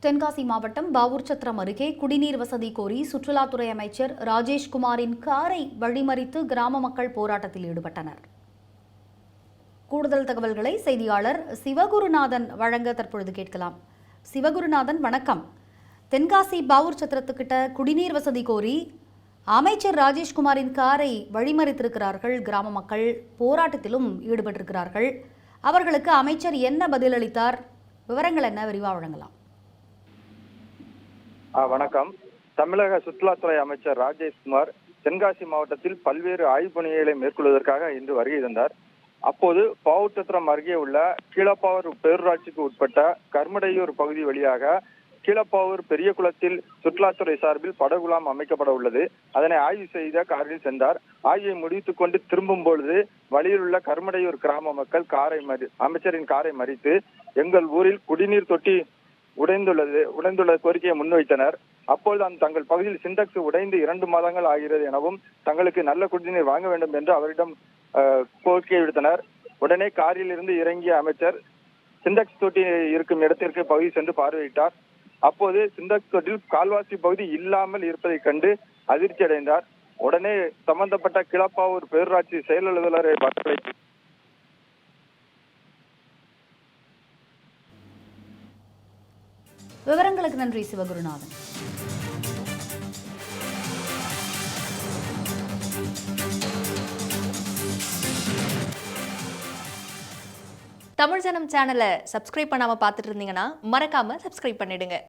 தென்காசி மாவட்டம் பாவூர் சத்திரம் அருகே குடிநீர் வசதி கோரி சுற்றுலாத்துறை அமைச்சர் ராஜேஷ்குமாரின் காரை வழிமறித்து கிராம மக்கள் போராட்டத்தில் ஈடுபட்டனர். கூடுதல் தகவல்களை செய்தியாளர் சிவகுருநாதன் வழங்க தற்பொழுது கேட்கலாம். சிவகுருநாதன், வணக்கம். தென்காசி பாவூர் சத்திரத்துக்கிட்ட குடிநீர் வசதி கோரி அமைச்சர் ராஜேஷ்குமாரின் காரை வழிமறித்திருக்கிறார்கள். கிராம மக்கள் போராட்டத்திலும் ஈடுபட்டிருக்கிறார்கள். அவர்களுக்கு அமைச்சர் என்ன பதிலளித்தார்? விவரங்கள் என்ன? விரிவாக வழங்கலாம். வணக்கம். தமிழக சுற்றுலாத்துறை அமைச்சர் ராஜேஷ்குமார் தென்காசி மாவட்டத்தில் பல்வேறு ஆய்வுப் பணிகளை மேற்கொள்வதற்காக இன்று வருகை தந்தார். அப்போது பாவூர் சத்திரம் அருகே உள்ள கீழப்பாவூர் பேரூராட்சிக்கு உட்பட்ட கர்மடையூர் பகுதி வழியாக கீழப்பாவூர் பெரிய குளத்தில் சுற்றுலாத்துறை சார்பில் படகுலாம் அமைக்கப்பட உள்ளது. அதனை ஆய்வு செய்த காரில் சென்றார். ஆய்வை முடித்துக் கொண்டு திரும்பும் பொழுது வழியில் உள்ள கர்மடையூர் கிராம மக்கள் அமைச்சரின் காரை மறித்து எங்கள் ஊரில் குடிநீர் தொட்டி உடைந்துள்ள கோரிக்கையை முன்வைத்தனர். அப்பொழுது தங்கள் பகுதியில் சிண்டெக்ஸ் உடைந்து 2 மாதங்கள் ஆகிறது எனவும் தங்களுக்கு நல்ல குடிநீர் வாங்க வேண்டும் என்று அவரிடம் கோரிக்கை விடுத்தனர். உடனே காரில் இருந்து இறங்கிய அமைச்சர் சிண்டெக்ஸ் தொட்டி இருக்கும் இடத்திற்கு பகுதி சென்று பார்வையிட்டார். அப்போது சிண்டெக்ஸ் தொட்டில் கால்வாசி பகுதி இல்லாமல் இருப்பதை கண்டு அதிர்ச்சி அடைந்தார். உடனே சம்பந்தப்பட்ட கீழப்பாவூர் பேரூராட்சி செயல் அலுவலரை வரவழைத்து விவரங்களுக்கு நன்றி சிவகுருநாதன். தமிழ் ஜனம் சேனலை சப்ஸ்கிரைப் பண்ணாம பார்த்துட்டு இருந்தீங்கன்னா மறக்காம சப்ஸ்கிரைப் பண்ணிடுங்க.